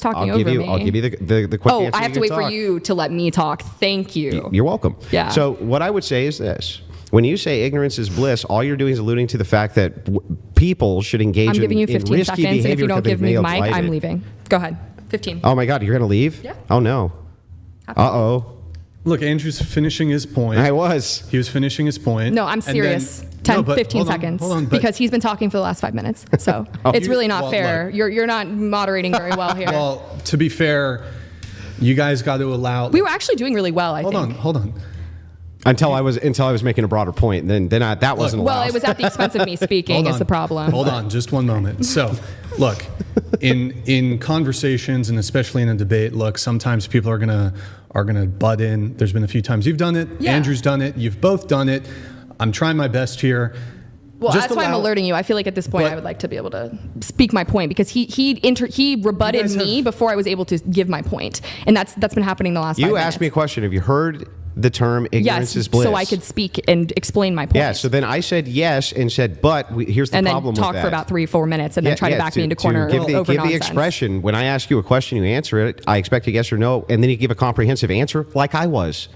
talking over me. I'll give you the quick answer. I have to wait for you to let me talk. Thank you. You're welcome. Yeah. So what I would say is this. When you say ignorance is bliss, all you're doing is alluding to the fact that people should engage in risky behavior. I'm giving you 15 seconds, and if you don't give me the mic, I'm leaving. Go ahead. 15. Oh, my God. You're going to leave? Yeah. Oh, no. Uh-oh. Look, Andrew's finishing his point. I was. He was finishing his point. No, I'm serious. 15 seconds. Hold on, because he's been talking for the last 5 minutes. So it's really not fair. Look, you're not moderating very well here. Well, to be fair, you guys got to allow... We were actually doing really well, I think. Hold on. Until I was making a broader point, then that wasn't allowed. Well, it was at the expense of me speaking is the problem. Hold on, just one moment. So, look, in conversations and especially in a debate, look, sometimes people are gonna butt in. There's been a few times you've done it. Yeah. Andrew's done it. You've both done it. I'm trying my best here. Well, that's why I'm alerting you. I feel like at this point I would like to be able to speak my point because he rebutted me before I was able to give my point, and that's been happening the last 5 minutes. You asked me a question. Have you heard the term ignorance is bliss? So I could speak and explain my point. Yeah, so then I said yes and said, but here's the problem with that. And then talk for about 3-4 minutes and then try to back me into corner give over the nonsense. expression. When I ask you a question, you answer it. I expect a yes or no, and then you give a comprehensive answer like I was.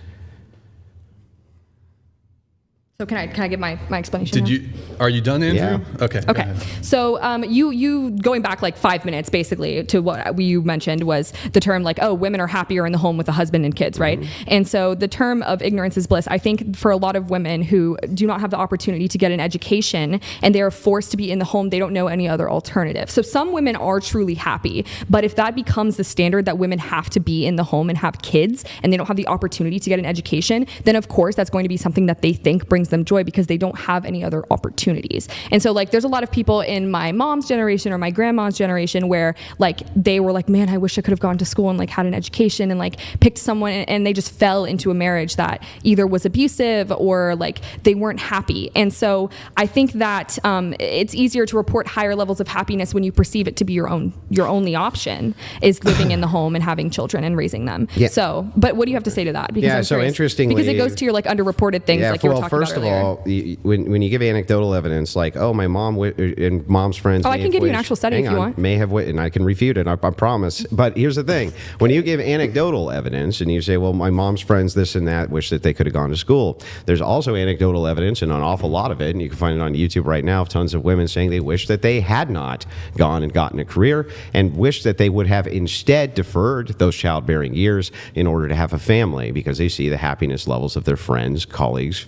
So can I give my explanation? Are you done, Andrew? Yeah. Okay. So you going back like 5 minutes basically to what you mentioned was the term like, oh, women are happier in the home with a husband and kids, right? Mm-hmm. And so the term of ignorance is bliss, I think for a lot of women who do not have the opportunity to get an education and they are forced to be in the home, they don't know any other alternative. So some women are truly happy, but if that becomes the standard that women have to be in the home and have kids and they don't have the opportunity to get an education, then of course that's going to be something that they think brings them joy because they don't have any other opportunities. And so like there's a lot of people in my mom's generation or my grandma's generation where like they were like, man, I wish I could have gone to school and like had an education and like picked someone, and they just fell into a marriage that either was abusive or like they weren't happy. And so I think that it's easier to report higher levels of happiness when you perceive it to be your only option is living in the home and having children and raising them. Yeah. So, but what do you have to say to that? Because I'm so curious. Interestingly, because it goes to your like underreported things like you were talking about earlier. First of all, when you give anecdotal evidence like, oh, my mom and mom's friends. Oh, I can give you an actual study if you want. May have and I can refute it. I promise. But here's the thing: when you give anecdotal evidence and you say, well, my mom's friends, this and that, wish that they could have gone to school. There's also anecdotal evidence, and an awful lot of it, and you can find it on YouTube right now, of tons of women saying they wish that they had not gone and gotten a career, and wish that they would have instead deferred those childbearing years in order to have a family because they see the happiness levels of their friends, colleagues,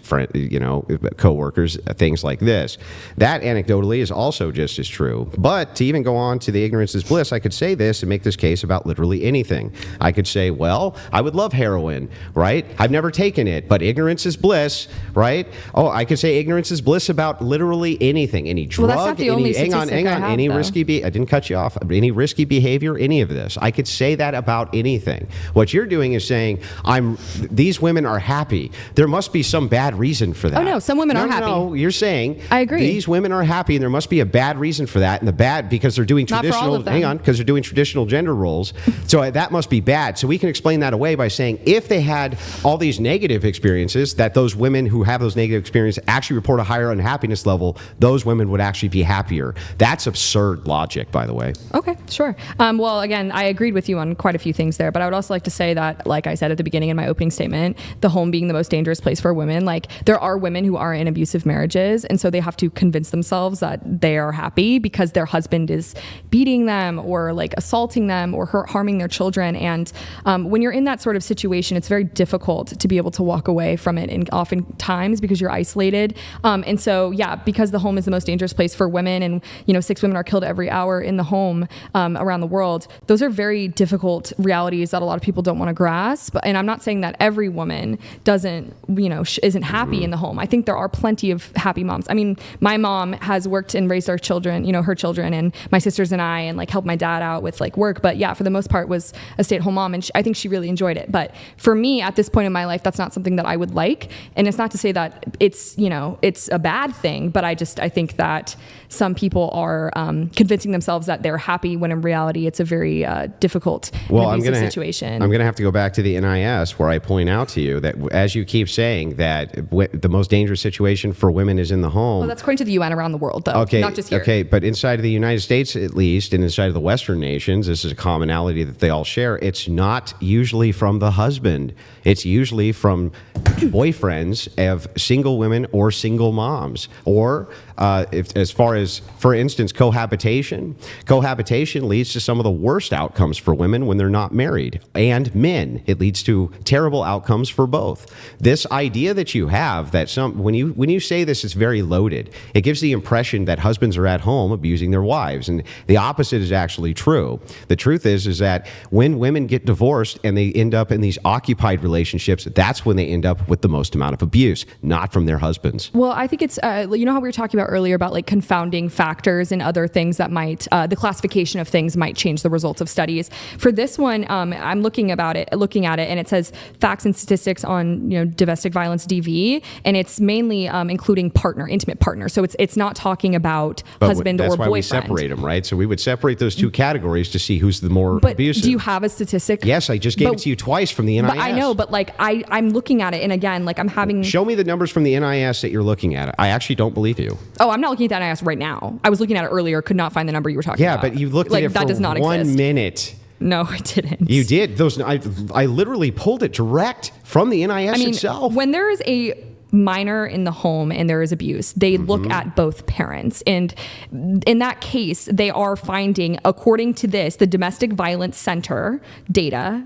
co-workers, things like this. That anecdotally is also just as true. But to even go on to the ignorance is bliss, I could say this and make this case about literally anything. I could say, well, I would love heroin, right? I've never taken it, but ignorance is bliss, right? Oh, I could say ignorance is bliss about literally anything, any drug, well, that's not the only hang on, any risky, I didn't cut you off, any risky behavior, any of this. I could say that about anything. What you're doing is saying, these women are happy. There must be some bad reason for that. Oh no, some women are happy. No, you're saying I agree. These women are happy and there must be a bad reason for that, and the bad because they're doing traditional because they're doing traditional gender roles. So that must be bad. So we can explain that away by saying if they had all these negative experiences, that those women who have those negative experiences actually report a higher unhappiness level, those women would actually be happier. That's absurd logic, by the way. Okay, sure. Well, again, I agreed with you on quite a few things there, but I would also like to say that, like I said at the beginning in my opening statement, the home being the most dangerous place for women, like there are women who are in abusive marriages, and so they have to convince themselves that they are happy because their husband is beating them or like assaulting them or harming their children. And when you're in that sort of situation, it's very difficult to be able to walk away from it, and oftentimes because you're isolated. And so, yeah, because the home is the most dangerous place for women, and 6 women are killed every hour in the home around the world. Those are very difficult realities that a lot of people don't want to grasp. And I'm not saying that every woman doesn't, isn't happy in the home. I think there are plenty of happy moms. I mean, my mom has worked and raised our children, her children, and my sisters and I, and like helped my dad out with like work. But yeah, for the most part was a stay-at-home mom, and I think she really enjoyed it. But for me, at this point in my life, that's not something that I would like. And it's not to say that it's, it's a bad thing, but I think that some people are convincing themselves that they're happy when in reality it's a very difficult abusive situation. I'm going to have to go back to the NIS where I point out to you that as you keep saying that the most dangerous situation for women is in the home. Well, that's according to the UN around the world, though, Okay, not just here. okay, but inside of the United States, at least, and inside of the Western nations, this is a commonality that they all share. It's not usually from the husband. It's usually from boyfriends of single women or single moms. Or as far as, for instance, cohabitation. Cohabitation leads to some of the worst outcomes for women when they're not married, and men. It leads to terrible outcomes for both. This idea that you have that when you say this, it's very loaded. It gives the impression that husbands are at home abusing their wives, and the opposite is actually true. The truth is that when women get divorced and they end up in these occupied relationships, that's when they end up with the most amount of abuse, not from their husbands. Well, I think it's, you know how we were talking about earlier about like confounding factors and other things that might, the classification of things might change the results of studies. For this one, I'm looking at it, and it says facts and statistics on domestic violence DV, and it's mainly including intimate partner. So it's not talking about husband or boyfriend. That's why we separate them, right? So we would separate those two categories to see who's the more abusive. Do you have a statistic? Yes, I just gave it to you twice from the NIS. But I know, but like I'm looking at it, and again, like I'm having. Show me the numbers from the NIS that you're looking at. I actually don't believe you. Oh, I'm not looking at the NIS right now. I was looking at it earlier, could not find the number you were talking about. Yeah, but you looked at it that does not for 1 exist. minute. No, I didn't. You did. I literally pulled it direct from the NIS itself. When there is a minor in the home and there is abuse, they look at both parents. And in that case, they are finding, according to this, the Domestic Violence Center data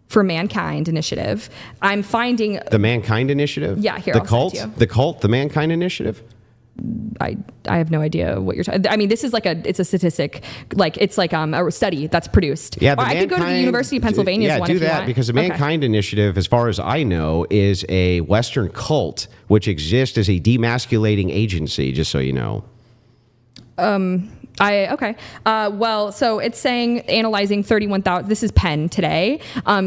for Mankind Initiative, I'm finding... The Mankind Initiative? Yeah, here, the I'll cult? send it to you. The cult? The Mankind Initiative? I have no idea what you're talking. I mean, this is it's a statistic, it's like a study that's produced. Yeah, I could go to the University of Pennsylvania's one. Yeah, do if you that want. because the Mankind Initiative, as far as I know, is a Western cult which exists as a demasculating agency. Just so you know. Okay. Well, so it's saying analyzing 31,000. This is Penn today.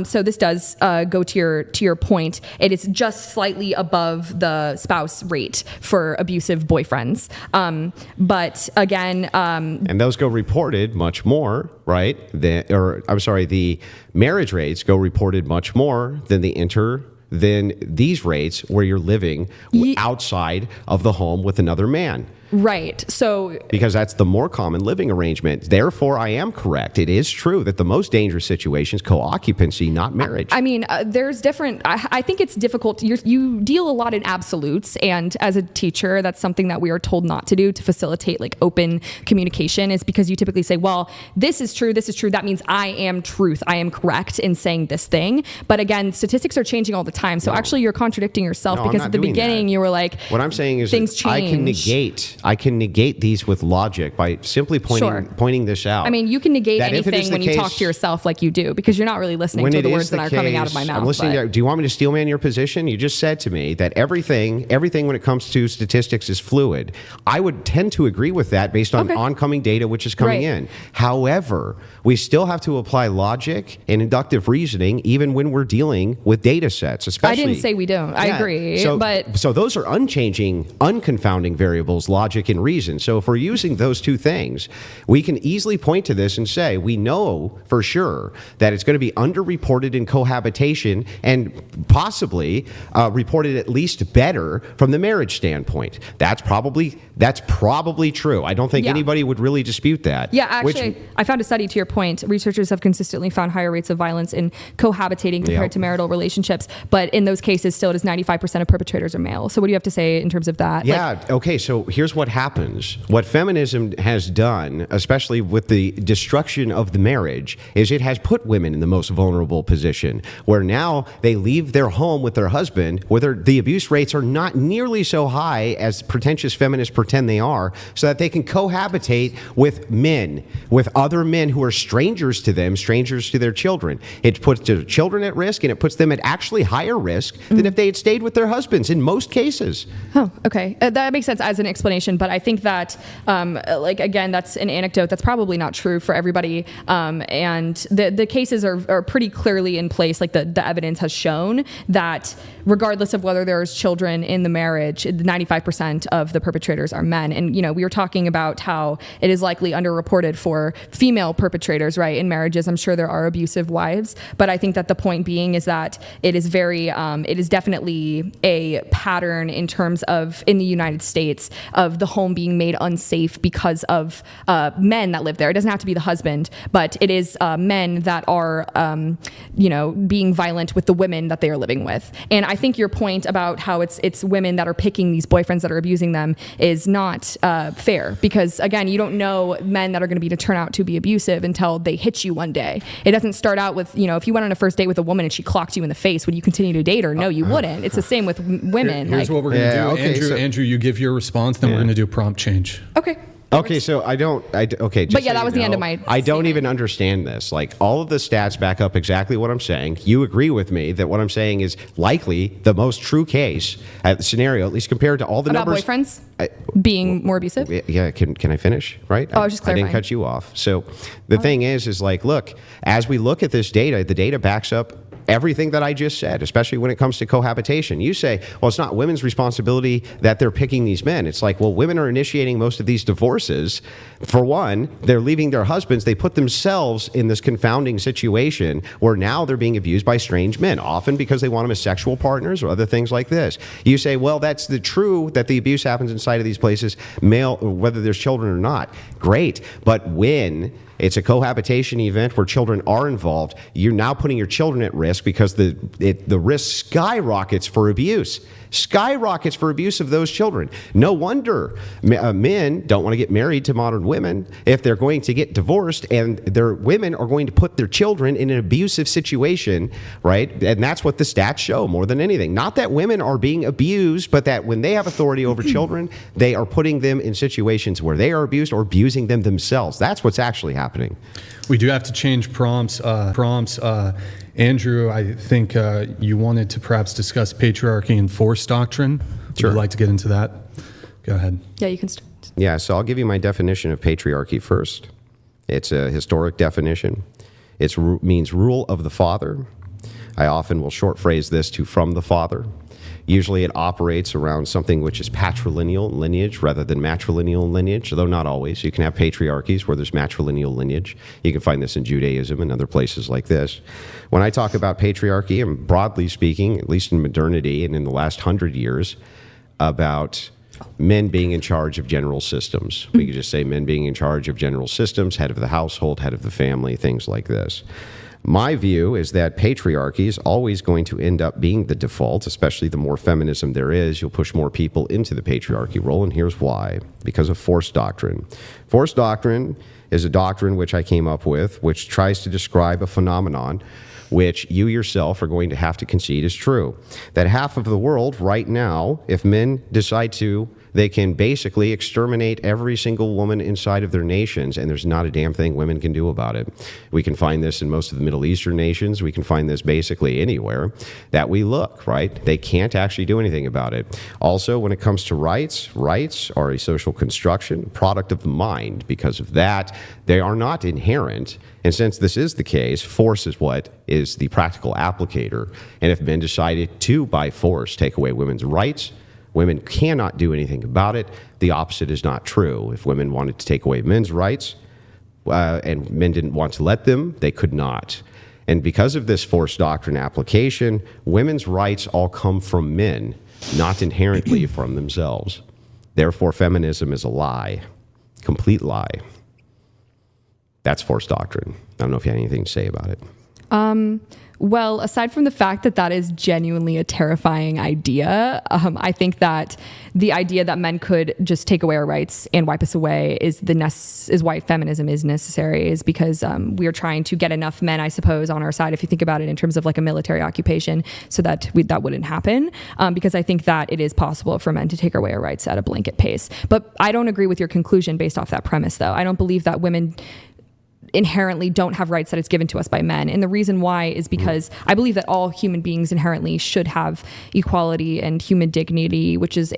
So this does go to your point. It is just slightly above the spouse rate for abusive boyfriends. But again, and those go reported much more, right? The marriage rates go reported much more than these rates where you're living outside of the home with another man. Right. So because that's the more common living arrangement. Therefore, I am correct. It is true that the most dangerous situation is co-occupancy, not marriage. I mean, there's different. I think it's difficult. You deal a lot in absolutes, and as a teacher, that's something that we are told not to do to facilitate like open communication. Is because you typically say, "Well, this is true. This is true. That means I am truth. I am correct in saying this thing." But again, statistics are changing all the time. So actually, you're contradicting yourself because at the beginning you were like, "What I'm saying is things change." I can negate these with logic by simply pointing this out. I mean, you can negate anything when you talk to yourself like you do, because you're not really listening to the words that are coming out of my mouth. I'm listening. Do you want me to steelman your position? You just said to me that everything when it comes to statistics is fluid. I would tend to agree with that based on oncoming data which is coming in. However, we still have to apply logic and inductive reasoning even when we're dealing with data sets. Especially, I didn't say we don't. I agree. So those are unchanging, unconfounding variables, logic and reason. So if we're using those two things, we can easily point to this and say, we know for sure that it's going to be underreported in cohabitation and possibly reported at least better from the marriage standpoint. That's probably true. I don't think anybody would really dispute that. Yeah, actually, I found a study to your point. Researchers have consistently found higher rates of violence in cohabitating compared to marital relationships. But in those cases, still it is 95% of perpetrators are male. So what do you have to say in terms of that? Yeah, okay, so here's what happens. What feminism has done, especially with the destruction of the marriage, is it has put women in the most vulnerable position, where now they leave their home with their husband, where the abuse rates are not nearly so high as pretentious feminists pretend they are, so that they can cohabitate with other men who are strangers to them, strangers to their children. It puts their children at risk, and it puts them at actually higher risk than if they had stayed with their husbands in most cases. Oh, okay. That makes sense as an explanation. situation. But I think that, again, that's an anecdote that's probably not true for everybody. And the cases are pretty clearly in place. Like the evidence has shown that regardless of whether there's children in the marriage, 95% of the perpetrators are men. And, we were talking about how it is likely underreported for female perpetrators, right, in marriages. I'm sure there are abusive wives, but I think that the point being is that it is definitely a pattern in terms of, in the United States, of the home being made unsafe because of men that live there. It doesn't have to be the husband, but it is men that are, being violent with the women that they are living with. And I think your point about how it's women that are picking these boyfriends that are abusing them is not fair, because again, you don't know men that are going to turn out to be abusive until they hit you one day. It doesn't start out with, if you went on a first date with a woman and she clocked you in the face, would you continue to date her? No, you wouldn't. It's the same with women. Here's what we're going to do. Andrew, you give your response, then we're going to do prompt change. Okay. Okay, so but yeah, that was the end of my I don't even understand this. Like, all of the stats back up exactly what I'm saying. You agree with me that what I'm saying is likely the most true case scenario, at least compared to all the about numbers. Boyfriends being more abusive? Yeah, can I finish? Right? Oh, I was just clarifying. I didn't cut you off. So the thing is like, look, as we look at this data, the data backs up everything that I just said, especially when it comes to cohabitation. You say, well, it's not women's responsibility that they're picking these men. It's like, well, women are initiating most of these divorces. For one, they're leaving their husbands. They put themselves in this confounding situation where now they're being abused by strange men, often because they want them as sexual partners or other things like this. You say, well, that's true that the abuse happens inside of these places, male, whether there's children or not. Great. But when it's a cohabitation event where children are involved, you're now putting your children at risk because the risk skyrockets for abuse. Skyrockets for abuse of those children. No wonder men don't want to get married to modern women if they're going to get divorced, and their women are going to put their children in an abusive situation, right? And that's what the stats show more than anything. Not that women are being abused, but that when they have authority over children, they are putting them in situations where they are abused or abusing them themselves. That's what's actually happening. We do have to change prompts. Andrew, I think you wanted to perhaps discuss patriarchy and force doctrine. Sure. Would you like to get into that? Go ahead. Yeah, you can start. Yeah, so I'll give you my definition of patriarchy first. It's a historic definition. It means rule of the father. I often will short phrase this to from the father. Usually it operates around something which is patrilineal lineage rather than matrilineal lineage, though not always. You can have patriarchies where there's matrilineal lineage. You can find this in Judaism and other places like this. When I talk about patriarchy, I'm broadly speaking, at least in modernity and in the last 100 years, about men being in charge of general systems. We could just say men being in charge of general systems, head of the household, head of the family, things like this. My view is that patriarchy is always going to end up being the default, especially the more feminism there is. You'll push more people into the patriarchy role, and here's why. Because of force doctrine. Force doctrine is a doctrine which I came up with, which tries to describe a phenomenon which you yourself are going to have to concede is true. That half of the world right now, if men decide to, they can basically exterminate every single woman inside of their nations, and there's not a damn thing women can do about it. We can find this in most of the Middle Eastern nations. We can find this basically anywhere that we look, right? They can't actually do anything about it. Also, when it comes to rights, rights are a social construction, product of the mind. Because of that, they are not inherent. And since this is the case, force is what is the practical applicator. And if men decided to, by force, take away women's rights, women cannot do anything about it. The opposite is not true. If women wanted to take away men's rights and men didn't want to let them, they could not. And because of this force doctrine application, women's rights all come from men, not inherently from themselves. Therefore, feminism is a lie, complete lie. That's force doctrine. I don't know if you have anything to say about it. Well, aside from the fact that that is genuinely a terrifying idea, I think that the idea that men could just take away our rights and wipe us away is why feminism is necessary, is because we are trying to get enough men, I suppose, on our side, if you think about it in terms of like a military occupation, so that that wouldn't happen, because I think that it is possible for men to take away our rights at a blanket pace. But I don't agree with your conclusion based off that premise, though. I don't believe that women inherently don't have rights that is given to us by men. And the reason why is because I believe that all human beings inherently should have equality and human dignity, which is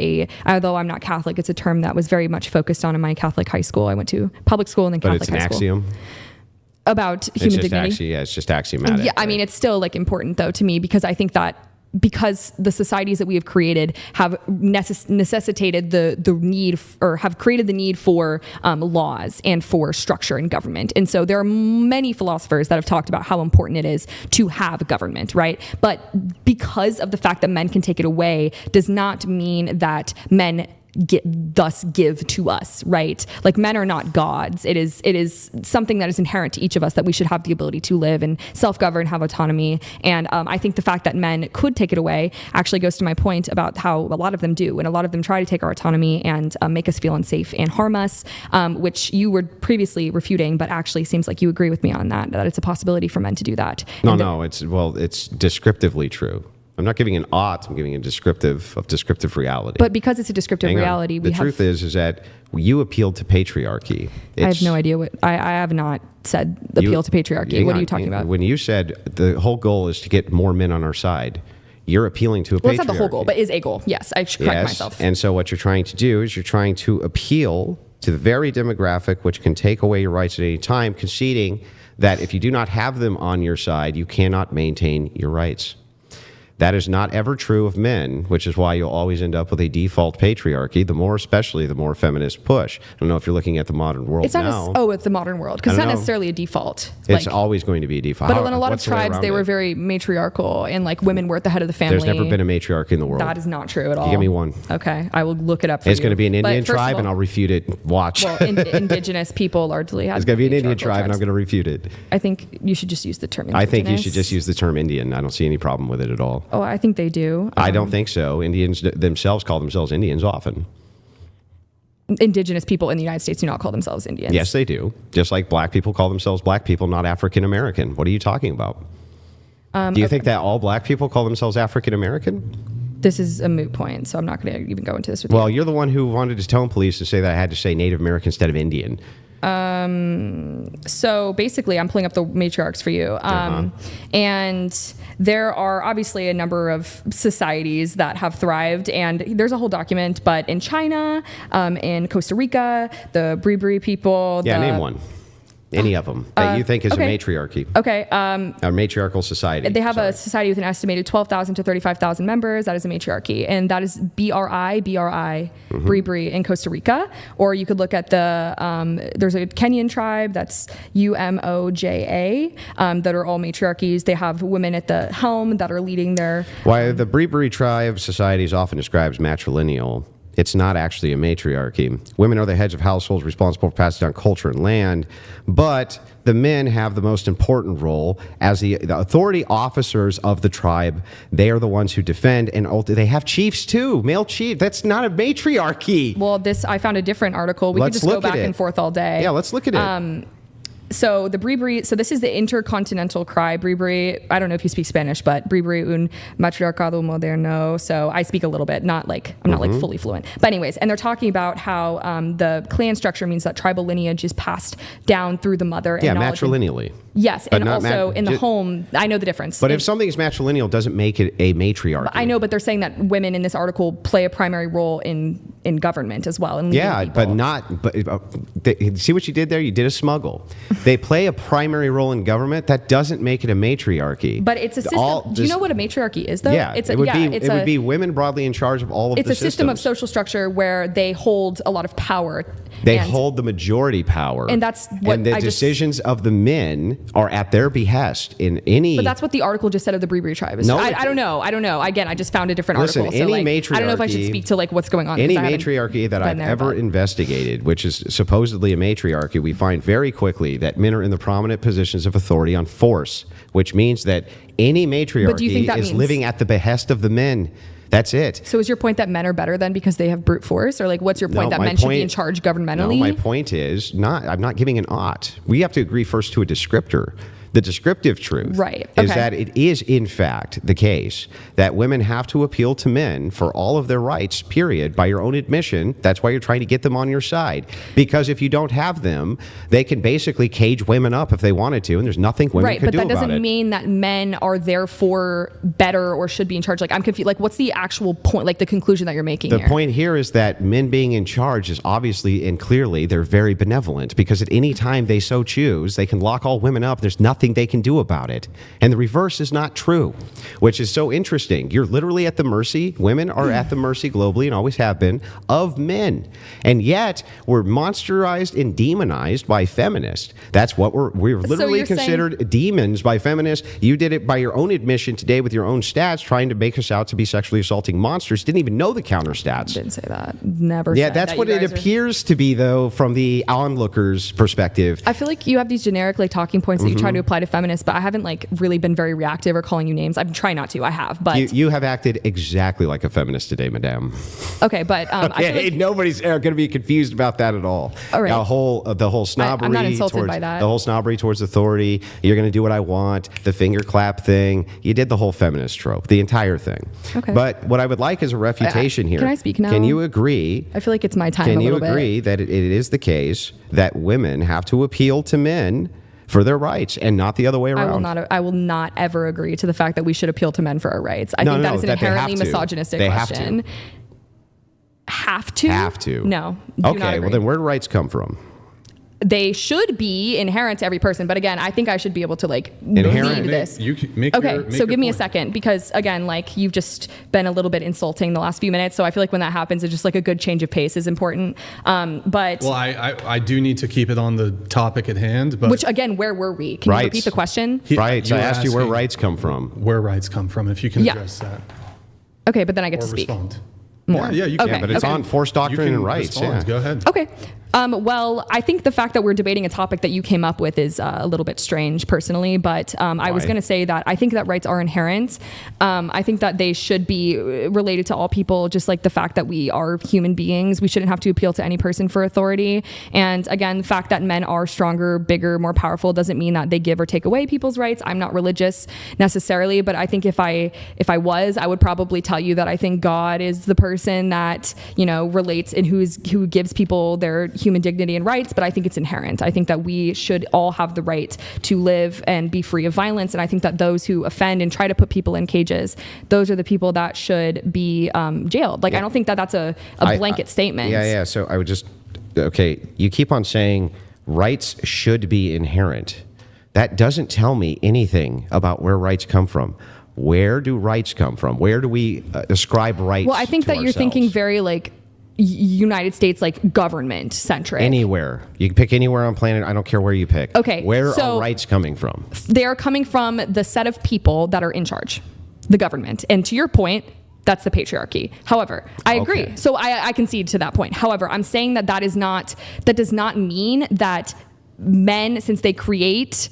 although I'm not Catholic, it's a term that was very much focused on in my Catholic high school. I went to public school and then Catholic high school. But it's an axiom? About human dignity. It's just axiomatic. Yeah, I mean, it's still like important though to me, because I think that because the societies that we have created have necessitated the need or have created the need for laws and for structure in government. And so there are many philosophers that have talked about how important it is to have government, right? But because of the fact that men can take it away does not mean that men thus give to us, right? Like, men are not gods. It is something that is inherent to each of us, that we should have the ability to live and self-govern, have autonomy. And I think the fact that men could take it away actually goes to my point about how a lot of them do, and a lot of them try to take our autonomy and make us feel unsafe and harm us, which you were previously refuting, but actually seems like you agree with me on that it's a possibility for men to do that. It's descriptively true. I'm not giving an ought, I'm giving a descriptive reality. But because it's a descriptive reality, the truth is that you appealed to patriarchy. I have no idea what I have not said appeal to patriarchy. What are you talking about? When you said the whole goal is to get more men on our side, you're appealing to a patriarchy. Well, it's not the whole goal, but is a goal. Yes, I should correct myself. And so what you're trying to do is you're trying to appeal to the very demographic which can take away your rights at any time, conceding that if you do not have them on your side, you cannot maintain your rights. That is not ever true of men, which is why you'll always end up with a default patriarchy, the more feminists push. I don't know if you're looking at the modern world now. It's the modern world, because it's not necessarily a default. It's always going to be a default. But in a lot of tribes, they were very matriarchal, and like women were at the head of the family. There's never been a matriarchy in the world. That is not true at all. Give me one. Okay, I will look it up for you. It's going to be an Indian tribe, and I'll refute it. Watch. Well, indigenous people largely have. It's going to be an Indian tribe, and I'm going to refute it. I think you should just use the term indigenous. I think you should just use the term Indian. I don't see any problem with it at all. Oh, I think they do. I don't think so. Indians themselves call themselves Indians often. Indigenous people in the United States do not call themselves Indians. Yes, they do. Just like black people call themselves black people, not African American. What are you talking about? Do you think that all black people call themselves African American? This is a moot point, so I'm not going to even go into this with you. Well, you're the one who wanted to tell police to say that I had to say Native American instead of Indian. So basically, I'm pulling up the matriarchs for you. And there are obviously a number of societies that have thrived, and there's a whole document, but in China, in Costa Rica, the Bribri people. Yeah, name one. Any of them that you think is a matriarchy. Okay. A matriarchal society. They have a society with an estimated 12,000 to 35,000 members. That is a matriarchy. And that is Bribri in Costa Rica. Or you could look at there's a Kenyan tribe, that's Umoja, that are all matriarchies. They have women at the helm that are leading their... Why the Bribri tribe society is often described as matrilineal. It's not actually a matriarchy. Women are the heads of households responsible for passing down culture and land, but the men have the most important role as the authority officers of the tribe. They are the ones who defend, and they have chiefs too, male chief. That's not a matriarchy. Well, I found a different article. We could just go back and forth all day. Yeah, let's look at it. So the Bribri, so this is the intercontinental cry. Bribri, I don't know if you speak Spanish, but Bribri un matriarcado moderno. So I speak a little bit, I'm not like fully fluent. But anyways, and they're talking about how the clan structure means that tribal lineage is passed down through the mother. Yeah, matrilineally. Yes, and also in the home, I know the difference. But if something is matrilineal, doesn't make it a matriarchy. I know, but they're saying that women in this article play a primary role in government as well. And yeah, but not. But see what you did there? You did a smuggle. They play a primary role in government. That doesn't make it a matriarchy. But it's a system. Do you know what a matriarchy is, though? Yeah, it would be women broadly in charge of all of the systems. It's a system of social structure where they hold a lot of power. They hold the majority power, and that's what and the decisions of the men are at their behest in any. But that's what the article just said of the Bribri tribe. No, I don't know. Again, I just found a different article. Any matriarchy, I don't know if I should speak to what's going on. Any matriarchy that I've ever investigated, which is supposedly a matriarchy, we find very quickly that men are in the prominent positions of authority on force, which means that any matriarchy is living at the behest of the men. That's it. So is your point that men are better then because they have brute force? Or what's your point that men should be in charge governmentally? No, my point is I'm not giving an ought. We have to agree first to a descriptor. The descriptive truth Right. is Okay. that it is, in fact, the case that women have to appeal to men for all of their rights, period, by your own admission. That's why you're trying to get them on your side. Because if you don't have them, they can basically cage women up if they wanted to, and there's nothing women Right, can but do that about doesn't it. mean that men are therefore better or should be in charge. Like, I'm confused. Like, what's the actual point, like the conclusion that you're making The here? point here is that men being in charge is obviously and clearly they're very benevolent, because at any time they so choose, they can lock all women up. There's nothing they can do about it. And the reverse is not true, which is so interesting. You're literally at the mercy, women are at the mercy globally and always have been, of men. And yet we're monsterized and demonized by feminists. That's what we're literally you're saying- considered demons by feminists. You did it by your own admission today with your own stats, trying to make us out to be sexually assaulting monsters. Didn't even know the counter stats. Didn't say that. Never Yeah, said that's that what you it guys are- appears to be, though, from the onlooker's perspective. I feel like you have these generic like talking points that you try to apply to feminists, but I haven't like really been very reactive or calling you names. I'm trying not to. I have, but You have acted exactly like a feminist today, madame. okay, but I feel Okay, like nobody's going to be confused about that at all. All right. The whole snobbery. I'm not insulted towards, by that. The whole snobbery towards authority. You're going to do what I want. The finger clap thing. You did the whole feminist trope, the entire thing. Okay. But what I would like is a refutation here. Can I speak now? Can you agree? I feel like it's my time Can a you little agree that it is the case that women have to appeal to men for their rights and not the other way around? I will not ever agree to the fact that we should appeal to men for our rights. I think that is an that they have inherently to. misogynistic They question. Have to? Have to. No. Do not Okay, well agree. then where do rights come from? They should be inherent to every person, but again, I think I should be able to like Inherent? lead this. You can make Okay, your, make so your give me a point. second, because again, like you've just been a little bit insulting the last few minutes, so I feel like when that happens, it's just like a good change of pace is important. But Well, I do need to keep it on the topic at hand, but which again, where were we? Can Rights. you repeat the question? Right. So I were asked you where asking rights come from. where rights come from, if you can Yeah. address that Okay, but then I get or to speak. respond. More. Yeah, you can. Okay, But it's okay. on forced doctrine You can and rights. respond. Yeah. Go ahead. Okay. Well, I think the fact that we're debating a topic that you came up with is a little bit strange personally, but I was Why? going to say that I think that rights are inherent. I think that they should be related to all people, just like the fact that we are human beings. We shouldn't have to appeal to any person for authority. And again, the fact that men are stronger, bigger, more powerful doesn't mean that they give or take away people's rights. I'm not religious necessarily, but I think if I was, I would probably tell you that I think God is the person that, you know, relates and who gives people their human dignity and rights, but I think it's inherent. I think that we should all have the right to live and be free of violence, and I think that those who offend and try to put people in cages, those are the people that should be jailed. Like, I don't think that that's a blanket statement. Yeah. So I would just, okay, you keep on saying rights should be inherent. That doesn't tell me anything about where rights come from. Where do rights come from? Where do we ascribe rights? Well, I think to that you're ourselves? thinking very like United States, like government centric. Anywhere. You can pick anywhere on planet. I don't care where you pick. Okay, Where so- are rights coming from? They are coming from the set of people that are in charge, the government. And to your point, that's the patriarchy. However, I agree. Okay. So I concede to that point. However, I'm saying that that does not mean that men, since they create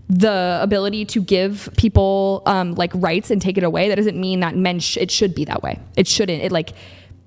the ability to give people like rights and take it away, that doesn't mean that men it should be that way. It shouldn't.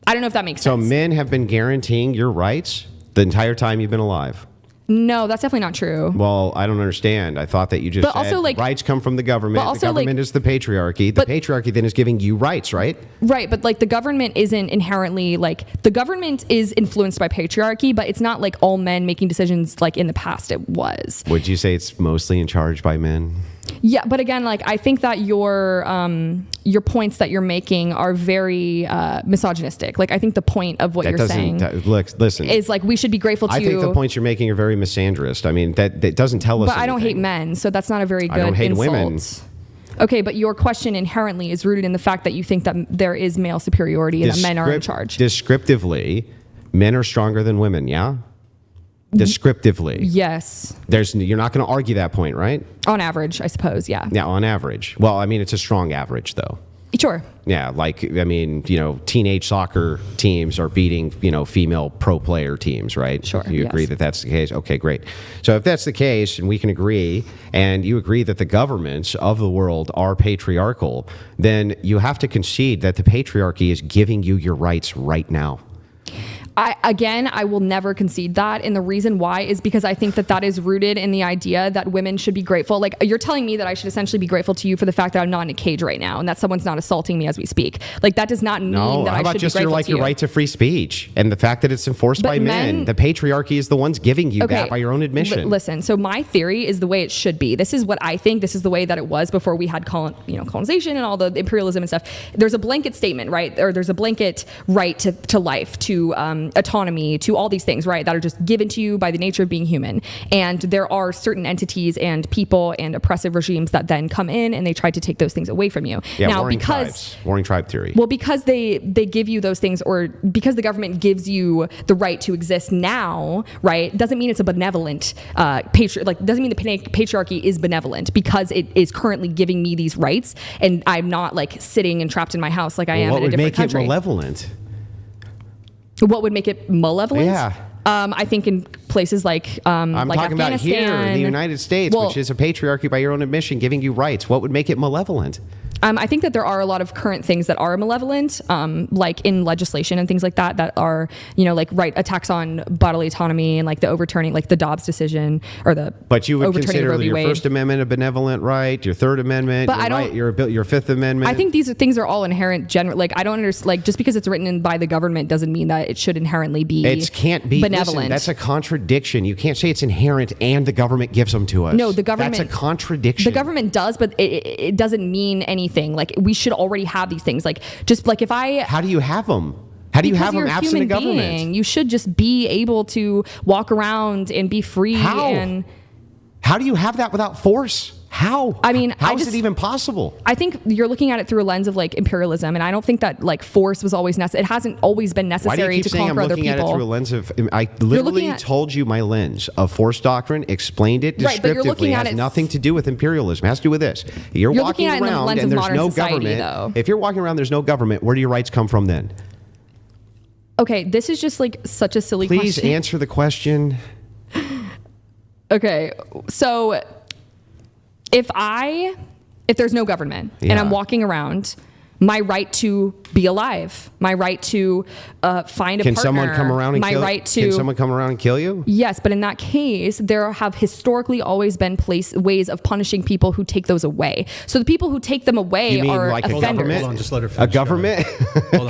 I don't know if that makes So sense. men have been guaranteeing your rights the entire time you've been alive. No, that's definitely not true. Well, I don't understand. I thought that you just But said also, like- rights come from the government. But also, the government like- is the patriarchy. The But- patriarchy then is giving you rights, right? Right, but like the government isn't inherently like the government is influenced by patriarchy, but it's not like all men making decisions like in the past it was. Would you say it's mostly in charge by men? Yeah, but again, like I think that your points that you're making are very misogynistic. Like I think the point of what That you're doesn't saying listen. is like we should be grateful to. I think the points you're making are very misandrist. I mean, that doesn't tell us. But I don't hate anything. men, so that's not a very good I don't hate insult. women. Okay, but your question inherently is rooted in the fact that you think that there is male superiority and that men are in charge. Descriptively, men are stronger than women. Yeah. Descriptively, Yes, you're not going to argue that point, right? on average, I suppose. Yeah, Yeah, on average. Well, I mean, it's a strong average, though. sure. Yeah, like, I mean, teenage soccer teams are beating, female pro player teams, right? Sure, You agree yes. that that's the case? Okay, great. So if that's the case, and we can agree, and you agree that the governments of the world are patriarchal, then you have to concede that the patriarchy is giving you your rights right now. I will never concede that. And the reason why is because I think that is rooted in the idea that women should be grateful. Like, you're telling me that I should essentially be grateful to you for the fact that I'm not in a cage right now and that someone's not assaulting me as we speak. Like, that does not mean that I should be grateful to you. How about just your right to free speech and the fact that it's enforced by men? The patriarchy is the ones giving you that by your own admission. Listen, so my theory is the way it should be. This is what I think. This is the way that it was before we had colonization and all the imperialism and stuff. There's a blanket statement, right? Or there's a blanket right to life, to autonomy, to all these things, right, that are just given to you by the nature of being human. And there are certain entities and people and oppressive regimes that then come in and they try to take those things away from you. Yeah, now, warring tribe theory. Well, because they give you those things, or because the government gives you the right to exist now, right, doesn't mean it's a benevolent doesn't mean the patriarchy is benevolent because it is currently giving me these rights and I'm not like sitting and trapped in my house like I am in a different country. What would make it malevolent? What would make it malevolent? Yeah. I think in places like I'm like talking about here in the United States, which is a patriarchy by your own admission, giving you rights. What would make it malevolent? I think that there are a lot of current things that are malevolent, like in legislation and things like that are, like attacks on bodily autonomy and like the overturning, like the Dobbs decision or the But you would consider your First Amendment a benevolent right, your Third Amendment, your Fifth Amendment. I think these things are all inherent. Like I don't understand. Like just because it's written by the government doesn't mean that it should inherently be. It can't be benevolent. Listen, that's a contradiction. You can't say it's inherent and the government gives them to us. No, the government. That's a contradiction. The government does, but it doesn't mean anything. Like we should already have these things. Like just like if I. How do you have them? How do you have them absent a government? Being. You should just be able to walk around and be free. How do you have that without force? How? I mean, how is it even possible? I think you're looking at it through a lens of like imperialism, and I don't think that like force was always necessary. It hasn't always been necessary to conquer other people. I'm looking at it through a lens of. I literally told you my lens of force doctrine, explained it descriptively. It has nothing to do with imperialism. It has to do with this. You're walking around and there's no government. If you're walking around, there's no government. Where do your rights come from then? Okay, this is just like such a silly question. Please answer the question. Okay, so. If there's no government and I'm walking around, my right to be alive, my right to find a partner. Can someone come around and kill you? Can someone come around and kill you? Yes, but in that case, there have historically always been ways of punishing people who take those away. So the people who take them away are like offenders. Hold on, just let her finish. A government?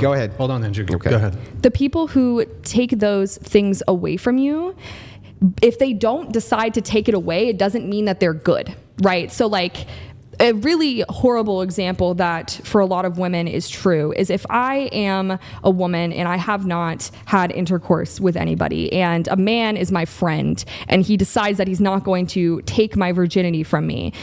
Go ahead. Hold on, Andrew. Okay. Go ahead. The people who take those things away from you, if they don't decide to take it away, it doesn't mean that they're good. Right. So like a really horrible example that for a lot of women is true is if I am a woman and I have not had intercourse with anybody and a man is my friend and he decides that he's not going to take my virginity from me.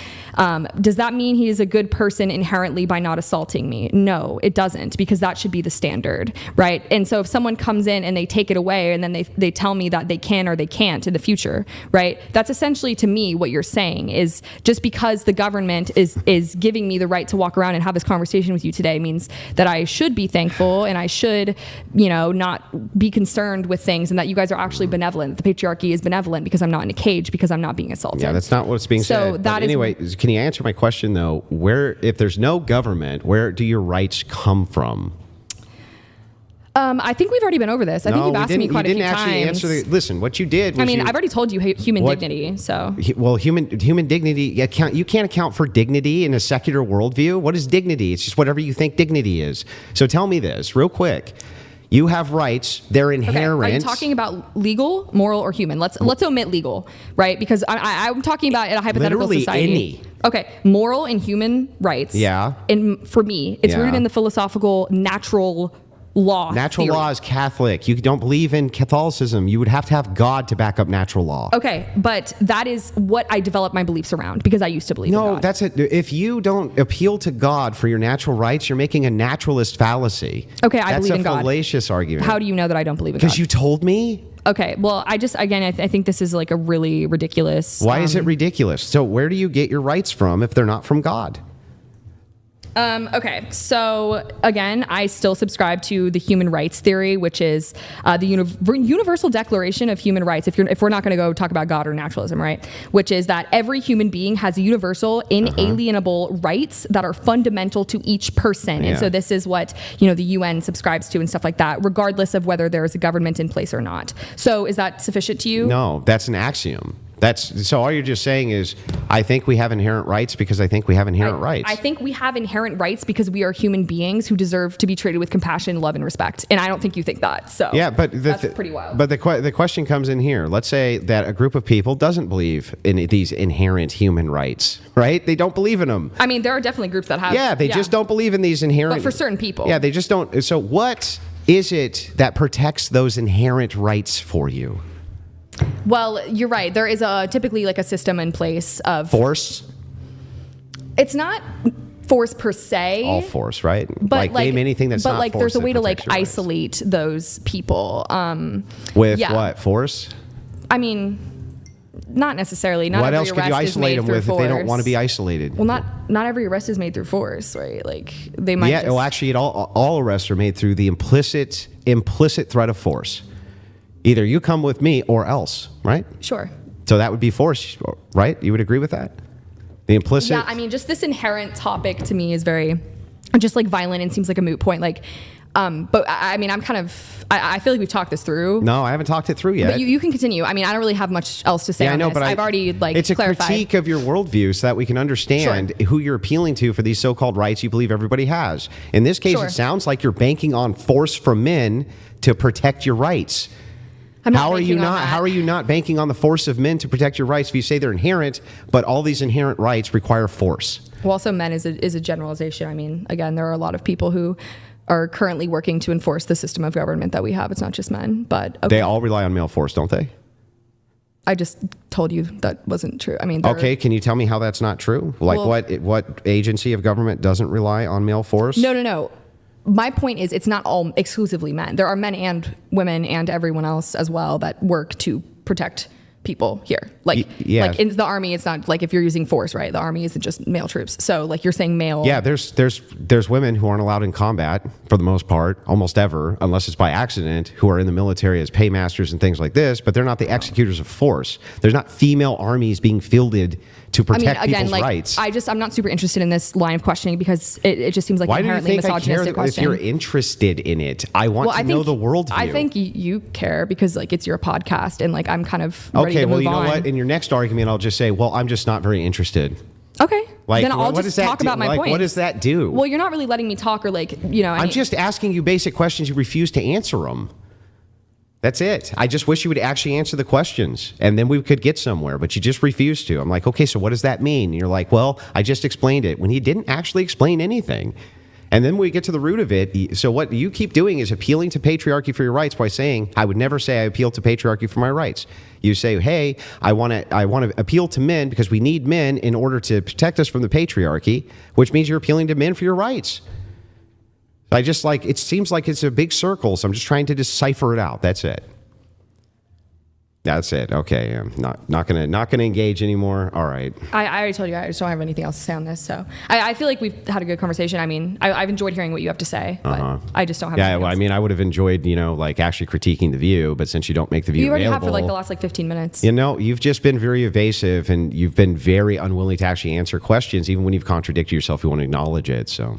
Does that mean he is a good person inherently by not assaulting me? No, it doesn't, because that should be the standard, right? And so if someone comes in and they take it away and then they tell me that they can or they can't in the future, right? That's essentially to me what you're saying is just because the government is giving me the right to walk around and have this conversation with you today means that I should be thankful and I should, not be concerned with things, and that you guys are actually benevolent. The patriarchy is benevolent because I'm not in a cage, because I'm not being assaulted. Yeah, that's not what's being said. But anyway, can you answer my question though? If there's no government, where do your rights come from? I think we've already been over this. I think you've asked me quite a few times. Listen, what you did was I've already told you human dignity, so. Well, human dignity, you can't account for dignity in a secular worldview. What is dignity? It's just whatever you think dignity is. So tell me this real quick. You have rights. They're inherent. Okay. Are you talking about legal, moral, or human? Let's omit legal, right? Because I'm talking about in a hypothetical society. Any. Okay, moral and human rights. Yeah. And for me, it's rooted in the philosophical natural law. Natural law is Catholic. You don't believe in Catholicism. You would have to have God to back up natural law. Okay, but that is what I developed my beliefs around because I used to believe in God. No, that's it. If you don't appeal to God for your natural rights, you're making a naturalist fallacy. Okay, I believe in God. That's a fallacious argument. How do you know that I don't believe in God? Because you told me. Okay, well, I think this is like a really ridiculous. Why is it ridiculous? So where do you get your rights from if they're not from God? Okay, so again, I still subscribe to the human rights theory, which is the Universal Declaration of Human Rights. If we're not going to go talk about God or naturalism, right? Which is that every human being has universal, inalienable rights that are fundamental to each person. And so this is what the UN subscribes to and stuff like that, regardless of whether there is a government in place or not. So is that sufficient to you? No, that's an axiom. So all you're just saying is, I think we have inherent rights because I think we have inherent rights. I think we have inherent rights because we are human beings who deserve to be treated with compassion, love, and respect. And I don't think you think that. So yeah, but that's pretty wild. But the question comes in here. Let's say that a group of people doesn't believe in these inherent human rights, right? They don't believe in them. I mean, there are definitely groups that have. Yeah, they just don't believe in these inherent. But for certain people. Yeah, they just don't. So what is it that protects those inherent rights for you? Well, you're right. There is typically like a system in place of force. It's not force per se. All force, right? But name anything that's not force. But there's a way to like isolate those people. With what? Force? I mean, not necessarily. Not what every else could arrest you is isolate made them through with force. if they don't want to be isolated? Well, not every arrest is made through force, right? Like they might. Yeah. Well, actually, all arrests are made through the implicit threat of force. Either you come with me or else, right? Sure. So that would be force, right? You would agree with that? The implicit. Yeah, I mean, just this inherent topic to me is very, just like violent and seems like a moot point. Like, but I mean, I feel like we've talked this through. No, I haven't talked it through yet. But you can continue. I mean, I don't really have much else to say. Yeah, I know, this. but I've already it's a clarified. critique of your worldview so that we can understand who you're appealing to for these so-called rights you believe everybody has. In this case, it sounds like you're banking on force from men to protect your rights. How are you not banking on the force of men to protect your rights if you say they're inherent, but all these inherent rights require force? Well, also men is a generalization. I mean, again, there are a lot of people who are currently working to enforce the system of government that we have. It's not just men, but they all rely on male force, don't they? I just told you that wasn't true. I mean, okay, can you tell me how that's not true? Like, what agency of government doesn't rely on male force? No. My point is it's not all exclusively men. There are men and women and everyone else as well that work to protect people here. Like in the army, it's not like if you're using force, right? The army isn't just male troops. So like you're saying male. Yeah, there's women who aren't allowed in combat for the most part, almost ever, unless it's by accident, who are in the military as paymasters and things like this, but they're not the executors of force. There's not female armies being fielded to protect people's rights. I'm not super interested in this line of questioning because it just seems like an inherently misogynistic question. If you're interested in it, I want to know the worldview. I think you care because like it's your podcast and like I'm kind of ready to move on. You know what? In your next argument, I'll just say, well, I'm just not very interested. Okay. Like, then I'll just talk about my points. What does that do? Well, you're not really letting me talk or I'm just asking you basic questions. You refuse to answer them. That's it. I just wish you would actually answer the questions and then we could get somewhere, but you just refuse to. I'm like, okay, so what does that mean? And you're like, well, I just explained it when you didn't actually explain anything. And then we get to the root of it. So what you keep doing is appealing to patriarchy for your rights by saying, I would never say I appeal to patriarchy for my rights. You say, hey, I want to appeal to men because we need men in order to protect us from the patriarchy, which means you're appealing to men for your rights. It seems like it's a big circle, so I'm just trying to decipher it out. That's it. That's it. Okay, I'm not gonna engage anymore. All right. I already told you I just don't have anything else to say on this. So I feel like we've had a good conversation. I mean, I've enjoyed hearing what you have to say, but I just don't have. Yeah, well, I mean, I would have enjoyed actually critiquing the View, but since you don't make the View available, you already available, have for the last 15 minutes. You've just been very evasive and you've been very unwilling to actually answer questions, even when you've contradicted yourself. You want to acknowledge it. So.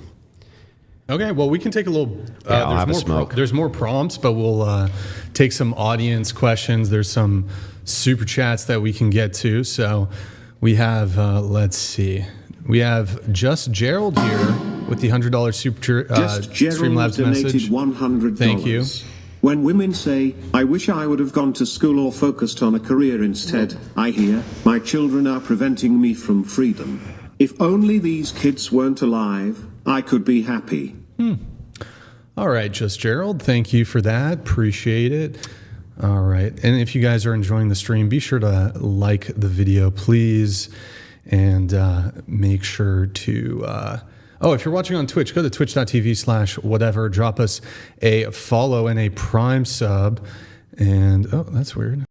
Okay, well, we can take a little. I'll have a smoke. There's more prompts, but we'll take some audience questions. There's some super chats that we can get to. So we have, let's see, we have Just Gerald here with the $100 super Streamlabs message. $100. Thank you. When women say, I wish I would have gone to school or focused on a career instead, I hear, my children are preventing me from freedom. If only these kids weren't alive, I could be happy. All right, Just Gerald, thank you for that. Appreciate it. All right, and if you guys are enjoying the stream, be sure to like the video, please, and make sure to. If you're watching on Twitch, go to twitch.tv/whatever. Drop us a follow and a Prime sub. And that's weird.